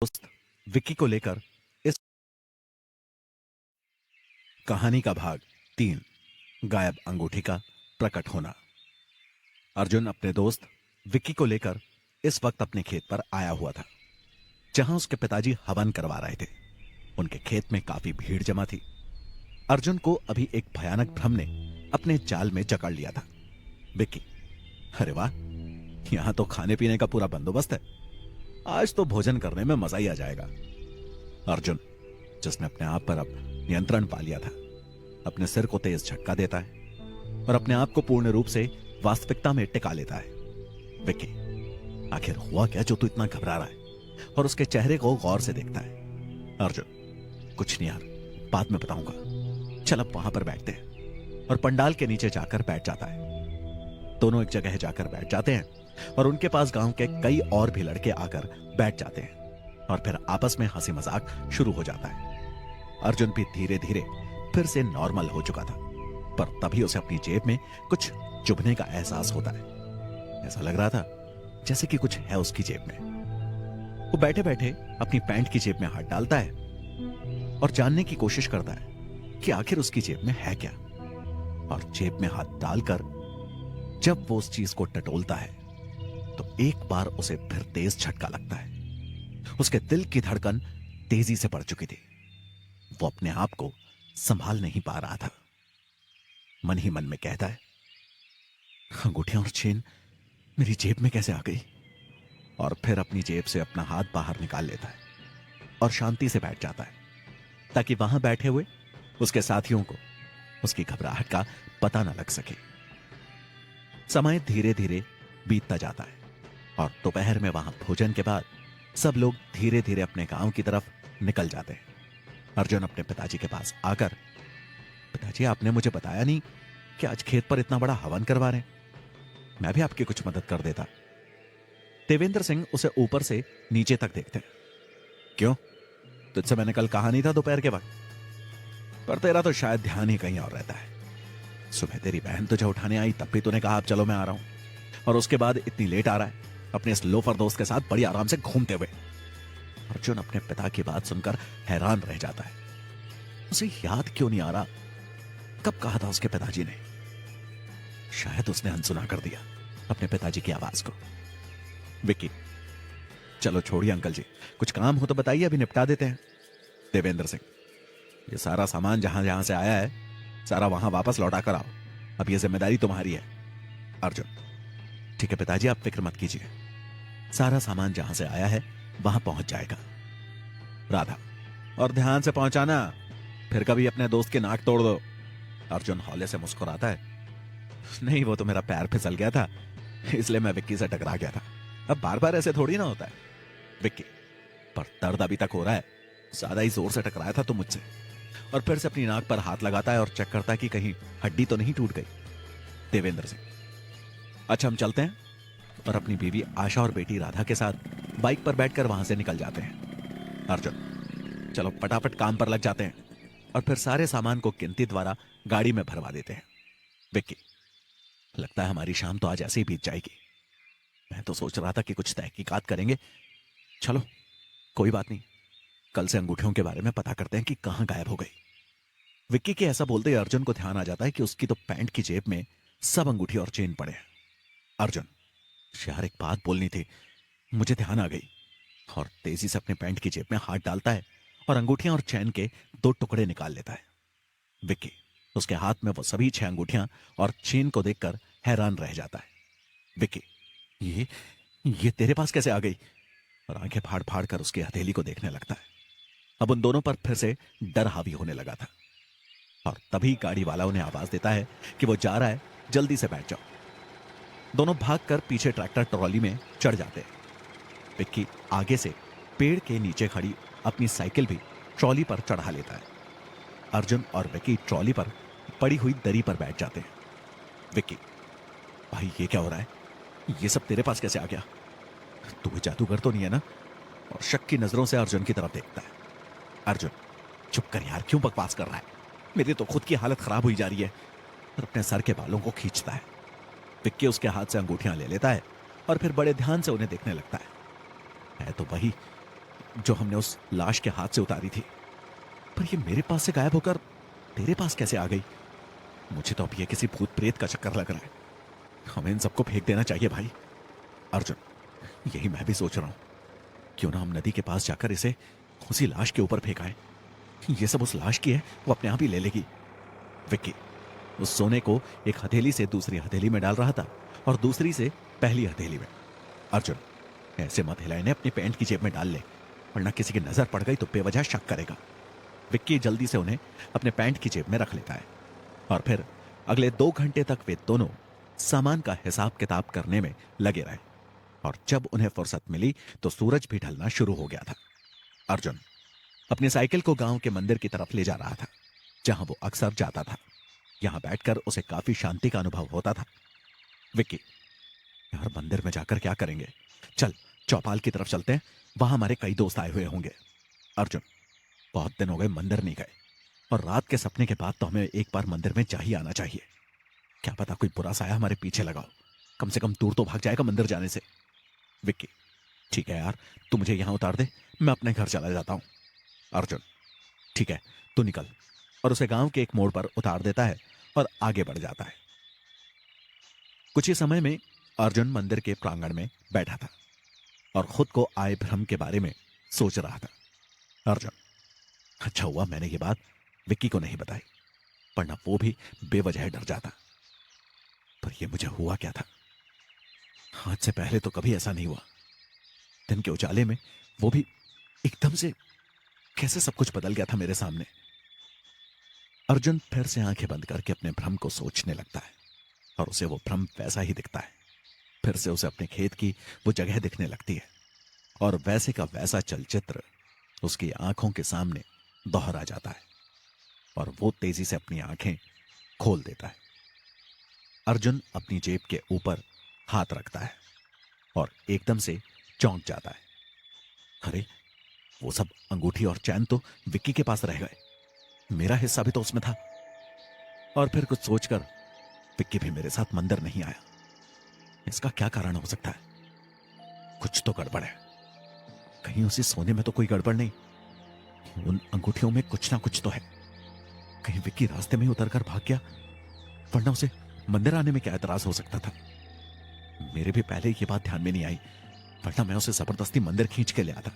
दोस्त विक्की को लेकर इस कहानी का भाग 3 गायब अंगूठी का प्रकट होना। अर्जुन अपने दोस्त विक्की को लेकर इस वक्त अपने खेत पर आया हुआ था, जहां उसके पिताजी हवन करवा रहे थे। उनके खेत में काफी भीड़ जमा थी। अर्जुन को अभी एक भयानक भ्रम ने अपने जाल में जकड़ लिया था। विक्की, अरे वाह, यहां तो खाने पीने का पूरा बंदोबस्त है। आज तो भोजन करने में मजा ही आ जाएगा। अर्जुन, जिसने अपने आप पर अब नियंत्रण पा लिया था, अपने सिर को तेज झटका देता है और अपने आप को पूर्ण रूप से वास्तविकता में टिका लेता है। विक्की, आखिर हुआ क्या जो तू इतना घबरा रहा है? और उसके चेहरे को गौर से देखता है। अर्जुन, कुछ नहीं यार, बाद में बताऊंगा। चल अब वहां पर बैठते हैं। और पंडाल के नीचे जाकर बैठ जाता है। दोनों एक जगह जाकर बैठ जाते हैं और उनके पास गांव के कई और भी लड़के आकर बैठ जाते हैं और फिर आपस में हंसी मजाक शुरू हो जाता है। अर्जुन भी धीरे धीरे फिर से नॉर्मल हो चुका था, पर तभी उसे अपनी जेब में कुछ चुभने का एहसास होता है। ऐसा लग रहा था जैसे कि कुछ है उसकी जेब में। वो बैठे बैठे अपनी पैंट की जेब में हाथ डालता है और जानने की कोशिश करता है कि आखिर उसकी जेब में है क्या। और जेब में हाथ डालकर जब वो उस चीज को टटोलता है तो एक बार उसे फिर तेज झटका लगता है। उसके दिल की धड़कन तेजी से बढ़ चुकी थी। वो अपने आप को संभाल नहीं पा रहा था। मन ही मन में कहता है, अंगूठियां और चेन मेरी जेब में कैसे आ गई? और फिर अपनी जेब से अपना हाथ बाहर निकाल लेता है और शांति से बैठ जाता है, ताकि वहां बैठे हुए उसके साथियों को उसकी घबराहट का पता न लग सके। समय धीरे धीरे बीतता जाता है और दोपहर में वहां भोजन के बाद सब लोग धीरे धीरे अपने गांव की तरफ निकल जाते हैं। अर्जुन अपने पिताजी के पास आकर, पिताजी, आपने मुझे बताया नहीं कि आज खेत पर इतना बड़ा हवन करवा रहे हैं। मैं भी आपकी कुछ मदद कर देता। देवेंद्र सिंह उसे ऊपर से नीचे तक देखते हैं। क्यों? तुझसे मैंने कल कहा नहीं था दोपहर के वक्त? पर तेरा तो शायद ध्यान ही कहीं और रहता है। सुबह तेरी बहन तुझे उठाने आई, तब भी तूने कहा अब चलो मैं आ रहा हूं, और उसके बाद इतनी लेट आ रहा है अपने इस लोफर दोस्त के साथ बड़ी आराम से घूमते हुए। अर्जुन अपने पिता की बात सुनकर हैरान रह जाता है। उसे याद क्यों नहीं आ रहा कब कहा था उसके पिताजी ने? शायद उसने अनसुना कर दिया अपने पिताजी की आवाज को। विक्की, चलो छोड़िए अंकल जी, कुछ काम हो तो बताइए, अभी निपटा देते हैं। देवेंद्र सिंह, ये सारा सामान जहां जहां से आया है सारा वहां वापस लौटा कर आओ। अब ये जिम्मेदारी तुम्हारी है। अर्जुन, ठीक है पिताजी, आप फिक्र मत कीजिए, सारा सामान जहां से आया है वहां पहुंच जाएगा। राधा, और ध्यान से पहुंचाना, फिर कभी अपने दोस्त की नाक तोड़ दो। अर्जुन हौले से मुस्कुराता है, नहीं वो तो मेरा पैर फिसल गया था, इसलिए मैं विक्की से टकरा गया था। अब बार बार ऐसे थोड़ी ना होता है। विक्की, पर दर्द अभी तक हो रहा है, ज्यादा ही जोर से टकराया था तुम मुझसे। और फिर से अपनी नाक पर हाथ लगाता है और चेक करता है कि कहीं हड्डी तो नहीं टूट गई। देवेंद्र सिंह, अच्छा हम चलते हैं। और अपनी बीवी आशा और बेटी राधा के साथ बाइक पर बैठकर वहां से निकल जाते हैं। अर्जुन, चलो फटाफट काम पर लग जाते हैं और फिर सारे सामान को गिनती द्वारा गाड़ी में भरवा देते हैं। विक्की, लगता है हमारी शाम तो आज ऐसे ही बीत जाएगी। मैं तो सोच रहा था कि कुछ तहकीकात करेंगे। चलो कोई बात नहीं, कल से अंगूठियों के बारे में पता करते हैं कि कहां गायब हो गई। विक्की के ऐसा बोलते ही अर्जुन को ध्यान आ जाता है कि उसकी तो पैंट की जेब में सब अंगूठी और चेन पड़े हैं। अर्जुन, यार एक बात बोलनी थी, मुझे ध्यान आ गई। और तेजी से अपने पैंट की जेब में हाथ डालता है और अंगूठियां और चैन के 2 टुकड़े निकाल लेता है। विक्की उसके हाथ में वो सभी 6 अंगूठियां और चेन को देखकर हैरान रह जाता है। विक्की, ये तेरे पास कैसे आ गई? और आंखें फाड़ फाड़ कर उसकी हथेली को देखने लगता है। अब उन दोनों पर फिर से डर हावी होने लगा था। और तभी गाड़ी वाला उन्हें आवाज देता है कि वो जा रहा है, जल्दी से बैठ जाओ। दोनों भागकर पीछे ट्रैक्टर ट्रॉली में चढ़ जाते हैं। विक्की आगे से पेड़ के नीचे खड़ी अपनी साइकिल भी ट्रॉली पर चढ़ा लेता है। अर्जुन और विक्की ट्रॉली पर पड़ी हुई दरी पर बैठ जाते हैं। विक्की, भाई ये क्या हो रहा है? ये सब तेरे पास कैसे आ गया? तू कोई जादूगर तो नहीं है ना? और शक की नजरों से अर्जुन की तरफ देखता है। अर्जुन, चुप कर यार, क्यों बकवास कर रहा है? मेरी तो खुद की हालत खराब हुई जा रही है। और अपने सर के बालों को खींचता है। विक्की उसके हाथ से अंगूठियां ले लेता है और फिर बड़े ध्यान से उन्हें देखने लगता है तो वही जो हमने उस लाश के हाथ से उतारी थी, पर ये मेरे पास से गायब होकर तेरे पास कैसे आ गई? मुझे तो अब ये किसी भूत प्रेत का चक्कर लग रहा है। हमें इन सबको फेंक देना चाहिए भाई। अर्जुन, यही मैं भी सोच रहा हूं। क्यों ना हम नदी के पास जाकर इसे उसी लाश के ऊपर फेंकाएं। ये सब उस लाश की है, वो अपने आप ही ले लेगी। विक्की उस सोने को एक हथेली से दूसरी हथेली में डाल रहा था और दूसरी से पहली हथेली में। अर्जुन, ऐसे मत हिलाए, अपनी पैंट की जेब में डाल ले, वरना किसी की नजर पड़ गई तो बेवजह शक करेगा। विक्की जल्दी से उन्हें अपने पैंट की जेब में रख लेता है और फिर अगले 2 घंटे तक वे दोनों सामान का हिसाब किताब करने में लगे रहे। और जब उन्हें फुर्सत मिली तो सूरज भी ढलना शुरू हो गया था। अर्जुन अपनी साइकिल को गांव के मंदिर की तरफ ले जा रहा था, जहां वो अक्सर जाता था। यहां बैठकर उसे काफी शांति का अनुभव होता था। विक्की, यार मंदिर में जाकर क्या करेंगे? चल चौपाल की तरफ चलते हैं, वहां हमारे कई दोस्त आए हुए होंगे। अर्जुन, बहुत दिन हो गए मंदिर नहीं गए, और रात के सपने के बाद तो हमें एक बार मंदिर में जा ही आना चाहिए। क्या पता कोई बुरा साया हमारे पीछे लगाओ, कम से कम दूर तो भाग जाएगा मंदिर जाने से। विक्की, ठीक है यार, तू मुझे यहां उतार दे, मैं अपने घर चला जाता हूं। अर्जुन, ठीक है, तू निकल, और उसे गांव के एक मोड़ पर उतार देता है और आगे बढ़ जाता है। कुछ ही समय में अर्जुन मंदिर के प्रांगण में बैठा था और खुद को आए भ्रम के बारे में सोच रहा था। अर्जुन, अच्छा हुआ मैंने ये बात विक्की को नहीं बताई, वरना वो भी बेवजह डर जाता। पर ये मुझे हुआ क्या था? आज से पहले तो कभी ऐसा नहीं हुआ। दिन के उजाले में वो भी एकदम से कैसे सब कुछ बदल गया था मेरे सामने। अर्जुन फिर से आंखें बंद करके अपने भ्रम को सोचने लगता है और उसे वो भ्रम वैसा ही दिखता है। फिर से उसे अपने खेत की वो जगह दिखने लगती है और वैसे का वैसा चलचित्र उसकी आंखों के सामने दोहरा जाता है और वो तेजी से अपनी आंखें खोल देता है। अर्जुन अपनी जेब के ऊपर हाथ रखता है और एकदम से चौंक जाता है। अरे, वो सब अंगूठी और चैन तो विक्की के पास रह गए, मेरा हिस्सा भी तो उसमें था। और फिर कुछ सोचकर, विक्की भी मेरे साथ मंदिर नहीं आया, इसका क्या कारण हो सकता है? कुछ तो गड़बड़ है, कहीं उसी सोने में तो कोई गड़बड़ नहीं, उन अंगूठियों में कुछ ना कुछ तो है। कहीं विक्की रास्ते में ही उतरकर भाग गया, वरना उसे मंदिर आने में क्या एतराज हो सकता था? मेरे भी पहले ये बात ध्यान में नहीं आई, वरना मैं उसे जबरदस्ती मंदिर खींच के ले आता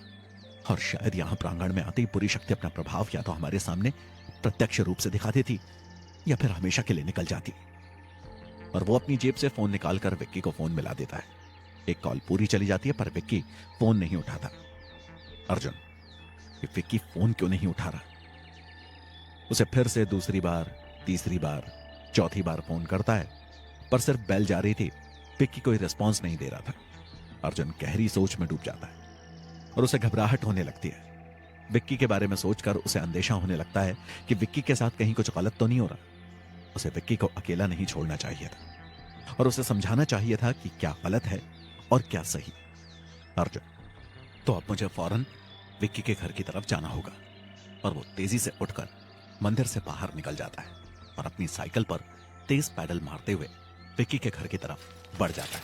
और शायद यहां प्रांगण में आते ही बुरी शक्ति अपना प्रभाव या तो हमारे सामने प्रत्यक्ष रूप से दिखा देती या फिर हमेशा के लिए निकल जाती। और वो अपनी जेब से फोन निकालकर विक्की को फोन मिला देता है। एक कॉल पूरी चली जाती है पर विक्की फोन नहीं उठाता। अर्जुन, ये विक्की फोन क्यों नहीं उठा रहा? उसे फिर से दूसरी बार, तीसरी बार, चौथी बार फोन करता है, पर सिर्फ बेल जा रही थी, विक्की कोई रिस्पॉन्स नहीं दे रहा था। अर्जुन गहरी सोच में डूब जाता है और उसे घबराहट होने लगती है। विक्की के बारे में सोचकर उसे अंदेशा होने लगता है कि विक्की के साथ कहीं कुछ गलत तो नहीं हो रहा। उसे विक्की को अकेला नहीं छोड़ना चाहिए था और उसे समझाना चाहिए था कि क्या गलत है और क्या सही। अर्जुन, तो अब मुझे फौरन विक्की के घर की तरफ जाना होगा। और वो तेजी से उठकर मंदिर से बाहर निकल जाता है और अपनी साइकिल पर तेज पैडल मारते हुए विक्की के घर की तरफ बढ़ जाता है।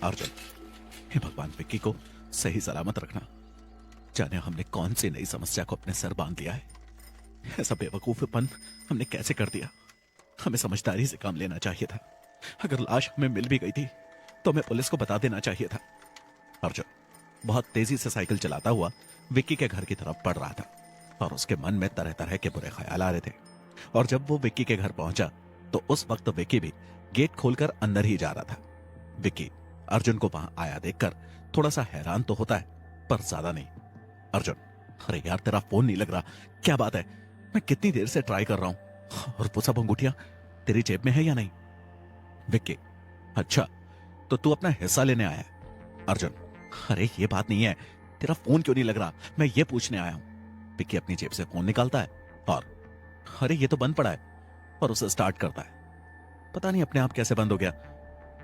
अर्जुन, हे भगवान, विक्की को सही सलामत रखना। जाने हमने कौन सी नई समस्या को अपने सर बांध लिया है। ऐसा बेवकूफपन हमने कैसे कर दिया? हमें समझदारी से काम लेना चाहिए था। अगर लाश हमें मिल भी गई थी तो हमें पुलिस को बता देना चाहिए था। अर्जुन बहुत तेजी से साइकिल चलाता हुआ विक्की के घर की तरफ बढ़ रहा था और उसके मन में तरह तरह के बुरे ख्याल आ रहे थे। और जब वो विक्की के घर पहुंचा तो उस वक्त विक्की भी गेट खोलकर अंदर ही जा रहा था। विक्की अर्जुन को वहां आया देखकर थोड़ा सा हैरान तो होता है, पर ज्यादा नहीं। अर्जुन, अरे यार, तेरा फोन नहीं लग रहा, क्या बात है? मैं कितनी देर से ट्राई कर रहा हूं, और वो सब अंगूठियां तेरी जेब में है या नहीं? विक्की, अच्छा तो तू अपना हिस्सा लेने आया है। अर्जुन, अरे ये बात नहीं है, तेरा फोन क्यों नहीं लग रहा, मैं ये पूछने आया हूं। विक्की अपनी जेब से फोन निकालता है और अरे ये तो बंद पड़ा है, और उसे स्टार्ट करता है। पता नहीं अपने आप कैसे बंद हो गया,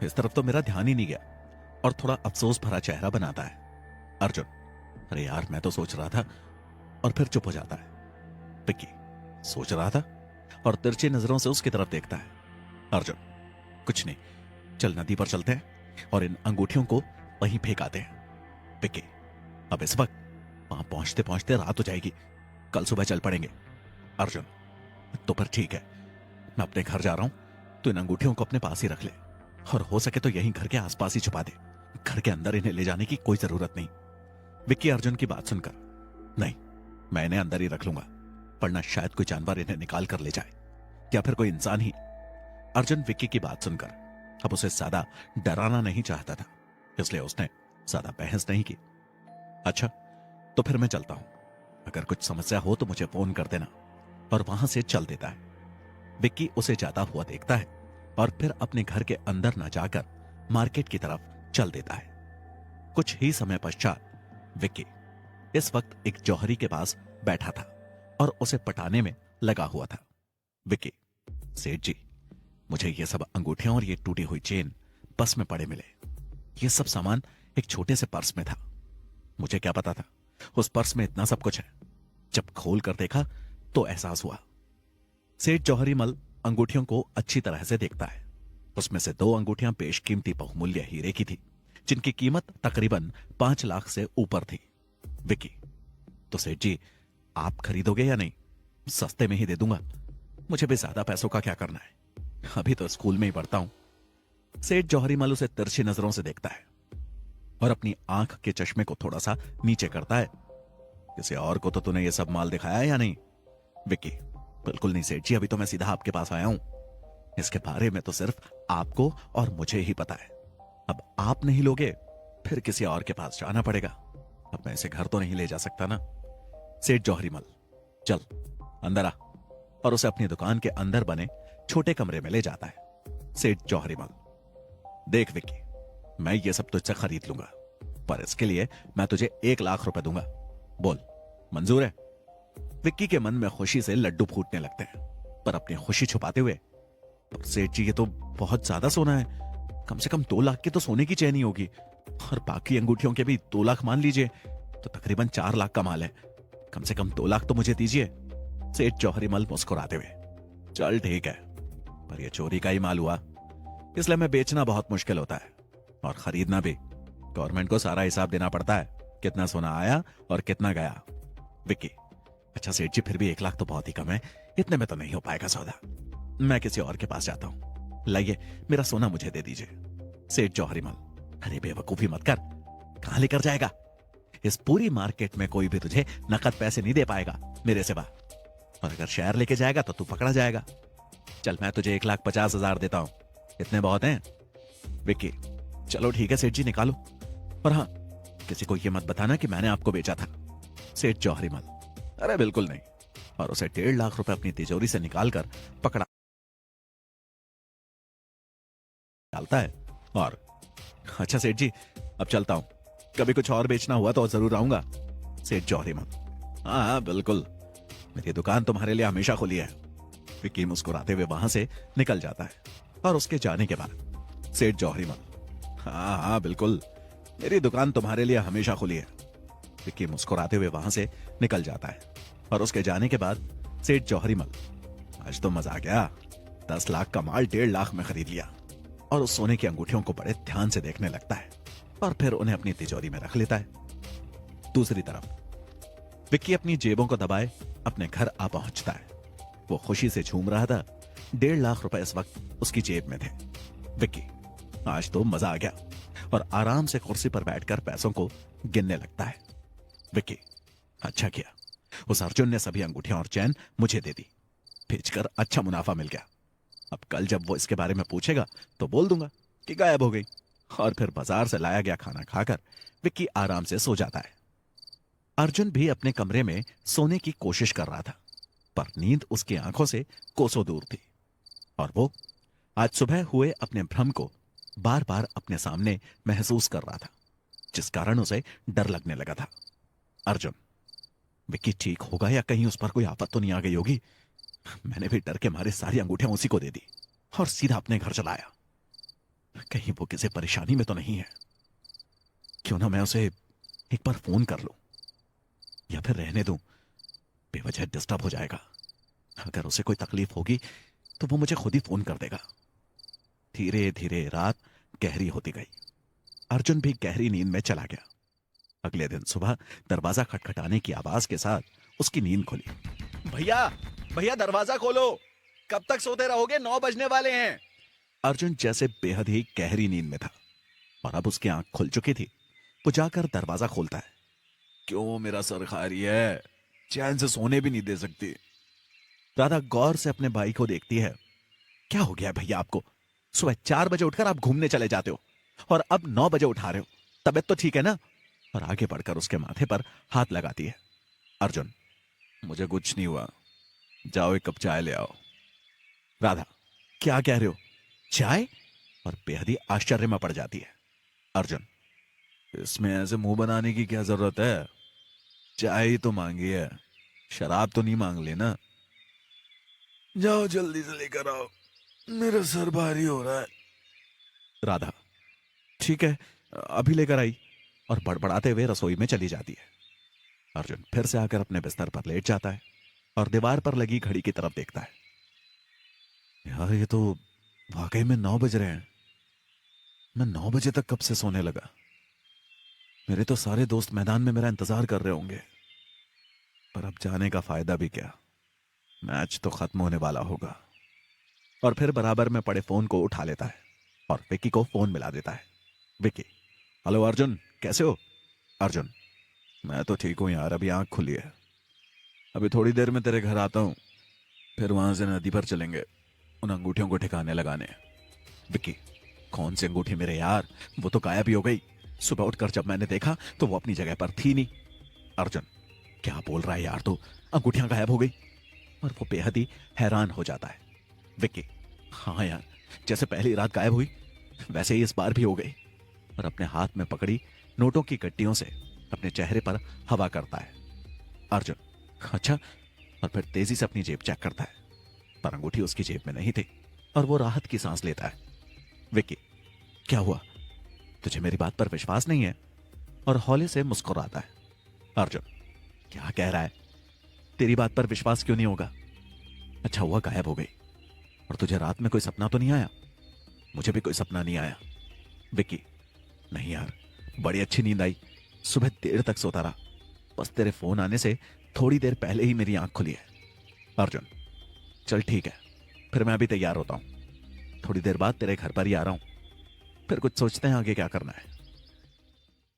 इस तरफ तो मेरा ध्यान ही नहीं गया, और थोड़ा अफसोस भरा चेहरा बनाता है। अर्जुन, अरे यार मैं तो सोच रहा था, और फिर चुप हो जाता है। विक्की, सोच रहा था, और तिरछी नजरों से उसकी तरफ देखता है। अर्जुन, कुछ नहीं, चल नदी पर चलते हैं और इन अंगूठियों को वहीं फेंक आते हैं। विक्की, अब इस वक्त वहां पहुंचते पहुंचते रात हो जाएगी, कल सुबह चल पड़ेंगे। अर्जुन, तो पर ठीक है, मैं अपने घर जा रहा हूं, तो इन अंगूठियों को अपने पास ही रख ले, और हो सके तो यहीं घर के आसपास ही छुपा दे। घर के अंदर इन्हें ले जाने की कोई जरूरत नहीं। विक्की अर्जुन की बात सुनकर, नहीं, मैं इन्हें अंदर ही रख लूंगा, वरना शायद कोई जानवर इन्हें निकाल कर ले जाए, या फिर कोई इंसान ही। अर्जुन विक्की की बात सुनकर अब उसे ज्यादा डराना नहीं चाहता था, इसलिए उसने ज्यादा बहस नहीं की। अच्छा, तो फिर मैं चलता हूं, अगर कुछ समस्या हो तो मुझे फोन कर देना। और वहां से चल देता है। विक्की उसे जाता हुआ देखता है और फिर अपने घर के अंदर न जाकर मार्केट की तरफ चल देता है। कुछ ही समय पश्चात विक्की इस वक्त एक जौहरी के पास बैठा था और उसे पटाने में लगा हुआ था। विक्की, सेठ जी, मुझे ये सब अंगूठियां और ये टूटी हुई चेन बस में पड़े मिले। ये सब सामान एक छोटे से पर्स में था। मुझे क्या पता था उस पर्स में इतना सब कुछ है। जब खोल कर देखा तो एहसास हुआ। सेठ जौहरी मल अंगूठियों को अच्छी तरह से देखता है। उसमें से 2 अंगूठियां बेशकीमती बहुमूल्य हीरे की थी, जिनकी कीमत तकरीबन 5 लाख से ऊपर थी। विक्की, तो सेठ जी, आप खरीदोगे या नहीं? सस्ते में ही दे दूंगा, मुझे भी ज्यादा पैसों का क्या करना है, अभी तो स्कूल में ही पढ़ता हूं। सेठ जौहरी मल उसे तिरछी नजरों से देखता है और अपनी आंख के चश्मे को थोड़ा सा नीचे करता है। किसी और को तो तूने ये सब माल दिखाया या नहीं? विक्की, बिल्कुल नहीं सेठ जी, अभी तो मैं सीधा आपके पास आया हूं। इसके बारे में तो सिर्फ आपको और मुझे ही पता है। अब आप नहीं लोगे फिर किसी और के पास जाना पड़ेगा। अब मैं इसे घर तो नहीं ले जा सकता ना। सेठ जौहरी मल, चल अंदर आ, और उसे अपनी दुकान के अंदर बने छोटे कमरे में ले जाता है। सेठ जौहरी मल, देख विक्की, मैं ये सब तुझसे खरीद लूंगा, पर इसके लिए मैं तुझे 1 लाख रुपए दूंगा। बोल, मंजूर है? विक्की के मन में खुशी से लड्डू फूटने लगते हैं, पर अपनी खुशी छुपाते हुए, पर सेठ जी, ये तो बहुत ज्यादा सोना है, कम से कम 2 लाख की तो सोने की चैन ही होगी, और बाकी अंगूठियों के भी 2 लाख मान लीजिए, तो तकरीबन 4 लाख का माल है। कम से कम 2 लाख तो मुझे दीजिए। सेठ जौहरी मल मुस्कुराते हुए, चल ठीक है, पर यह चोरी का ही माल हुआ, इसलिए मैं बेचना बहुत मुश्किल होता है, और खरीदना भी। गवर्नमेंट को सारा हिसाब देना पड़ता है, कितना सोना आया और कितना गया। विक्की, अच्छा सेठ जी, फिर भी 1 लाख तो बहुत ही कम है, इतने में तो नहीं हो पाएगा सौदा। मैं किसी और के पास जाता हूं, लाइए मेरा सोना मुझे दे दीजिए। सेठ जौहरी मल, अरे बेवकूफी मत कर, कहां लेकर जाएगा? इस पूरी मार्केट में कोई भी तुझे नकद पैसे नहीं दे पाएगा मेरे सिवा, और अगर शहर लेके जाएगा तो तू पकड़ा जाएगा। चल, मैं तुझे 1,50,000 देता हूं, इतने बहुत हैं। विक्की, चलो ठीक है सेठ जी, निकालो, और हाँ, किसी को यह मत बताना कि मैंने आपको बेचा था। सेठ जौहरी मल, अरे बिल्कुल नहीं, और उसे 1.5 लाख रुपए अपनी तिजोरी से निकालकर पकड़ा डालता है और, अच्छा सेठ जी, अब चलता हूं, कभी कुछ और बेचना हुआ तो जरूर आऊंगा। सेठ जौहरी मल, हाँ हाँ बिल्कुल, मेरी दुकान तुम्हारे लिए हमेशा खुली है। विक्की मुस्कुराते हुए वहां से निकल जाता है, और उसके जाने के बाद सेठ जौहरी मल, हाँ हाँ बिल्कुल, मेरी दुकान तुम्हारे लिए हमेशा खुली है। विक्की मुस्कुराते हुए वहां से निकल जाता है, और उसके जाने के बाद सेठ जौहरी मल, आज तो मजा आ गया, 10 लाख का माल 1.5 लाख में खरीद लिया। और उस सोने की अंगूठियों को बड़े ध्यान से देखने लगता है, और फिर उन्हें अपनी तिजोरी में रख लेता है। दूसरी तरफ विक्की अपनी जेबों को दबाए अपने घर आ पहुंचता है। वो खुशी से झूम रहा था। 1.5 लाख रुपए इस वक्त उसकी जेब में थे। विक्की, आज तो मजा आ गया, और आराम से कुर्सी पर बैठकर पैसों को गिनने लगता है। विक्की, अच्छा किया, उस अर्जुन ने सभी अंगूठियां और चैन मुझे दे दी, बेचकर अच्छा मुनाफा मिल गया। अब कल जब वो इसके बारे में पूछेगा तो बोल दूंगा कि गायब हो गई। और फिर बाजार से लाया गया खाना खाकर विक्की आराम से सो जाता है। अर्जुन भी अपने कमरे में सोने की कोशिश कर रहा था, पर नींद उसकी आंखों से कोसों दूर थी, और वो आज सुबह हुए अपने भ्रम को बार बार अपने सामने महसूस कर रहा था, जिस कारण उसे डर लगने लगा था। अर्जुन, विक्की ठीक होगा या कहीं उस पर कोई आफत तो नहीं आ गई होगी? मैंने भी डर के मारे सारी अंगूठियां उसी को दे दी और सीधा अपने घर चला आया। कहीं वो किसी परेशानी में तो नहीं है? क्यों ना मैं उसे एक बार फोन कर लूं, या फिर रहने दूं, बेवजह डिस्टर्ब हो जाएगा। अगर उसे कोई तकलीफ होगी तो वो मुझे खुद ही फोन कर देगा। धीरे धीरे रात गहरी होती गई। अर्जुन भी गहरी नींद में चला गया। अगले दिन सुबह दरवाजा खटखटाने की आवाज के साथ उसकी नींद खुली। भैया, भैया दरवाजा खोलो, कब तक सोते रहोगे, 9 बजने वाले हैं। अर्जुन जैसे बेहद ही गहरी नींद में था और अब उसकी आंख खुल चुकी थी। वो जाकर दरवाजा खोलता है। क्यों मेरा सर खा रही है, चैन से सोने भी नहीं दे सकती। राधा गौर से अपने भाई को देखती है। क्या हो गया भैया आपको? सुबह 4 बजे उठकर आप घूमने चले जाते हो और अब 9 बजे उठा रहे हो। तबीयत तो ठीक है ना? और आगे बढ़कर उसके माथे पर हाथ लगाती है। अर्जुन, मुझे कुछ नहीं हुआ, जाओ एक कप चाय ले आओ। राधा, क्या कह रहे हो, चाय? और बेहद ही आश्चर्य में पड़ जाती है। अर्जुन, इसमें ऐसे मुंह बनाने की क्या जरूरत है, चाय ही तो मांगी है, शराब तो नहीं मांग लेना। जाओ जल्दी से लेकर आओ, मेरा सर भारी हो रहा है। राधा, ठीक है, अभी लेकर आई, और बड़बड़ाते हुए रसोई में चली जाती है। अर्जुन फिर से आकर अपने बिस्तर पर लेट जाता है और दीवार पर लगी घड़ी की तरफ देखता है। यार ये तो वाकई में 9 बज रहे हैं। मैं 9 बजे तक कब से सोने लगा। मेरे तो सारे दोस्त मैदान में मेरा इंतजार कर रहे होंगे, पर अब जाने का फायदा भी क्या, मैच तो खत्म होने वाला होगा। और फिर बराबर में पड़े फोन को उठा लेता है और विक्की को फोन मिला देता है। विक्की, हेलो अर्जुन, कैसे हो? अर्जुन, मैं तो ठीक हूं यार, अभी आंख खुली है, अभी थोड़ी देर में तेरे घर आता हूं, फिर वहां से नदी पर चलेंगे उन अंगूठियों को ठिकाने लगाने। विक्की, कौन सी अंगूठी मेरे यार, वो तो गायब ही हो गई। सुबह उठकर जब मैंने देखा तो वो अपनी जगह पर थी नहीं। अर्जुन, क्या बोल रहा है यार तू, अंगूठियां गायब हो गई? और वो बेहद ही हैरान हो जाता है। विक्की, हाँ यार, जैसे पहली रात गायब हुई वैसे ही इस बार भी हो गई। और अपने हाथ में पकड़ी नोटों की गड्डियों से अपने चेहरे पर हवा करता है। अर्जुन, अच्छा। और फिर तेजी से अपनी जेब चेक करता है, पर अंगूठी उसकी जेब में नहीं थी और वो राहत की सांस लेता है। विक्की, क्या हुआ, तुझे मेरी बात पर विश्वास नहीं है? और हौले से मुस्कुराता है। अर्जुन, क्या कह रहा है, तेरी बात पर विश्वास क्यों नहीं होगा? अच्छा हुआ गायब हो गई। और तुझे रात में कोई सपना तो नहीं आया? मुझे भी कोई सपना नहीं आया। विक्की, नहीं यार, बड़ी अच्छी नींद आई, सुबह देर तक सोता रहा, बस तेरे फोन आने से थोड़ी देर पहले ही मेरी आंख खुली है। अर्जुन, चल ठीक है, फिर मैं अभी तैयार होता हूं, थोड़ी देर बाद तेरे घर पर ही आ रहा हूं, फिर कुछ सोचते हैं आगे क्या करना है।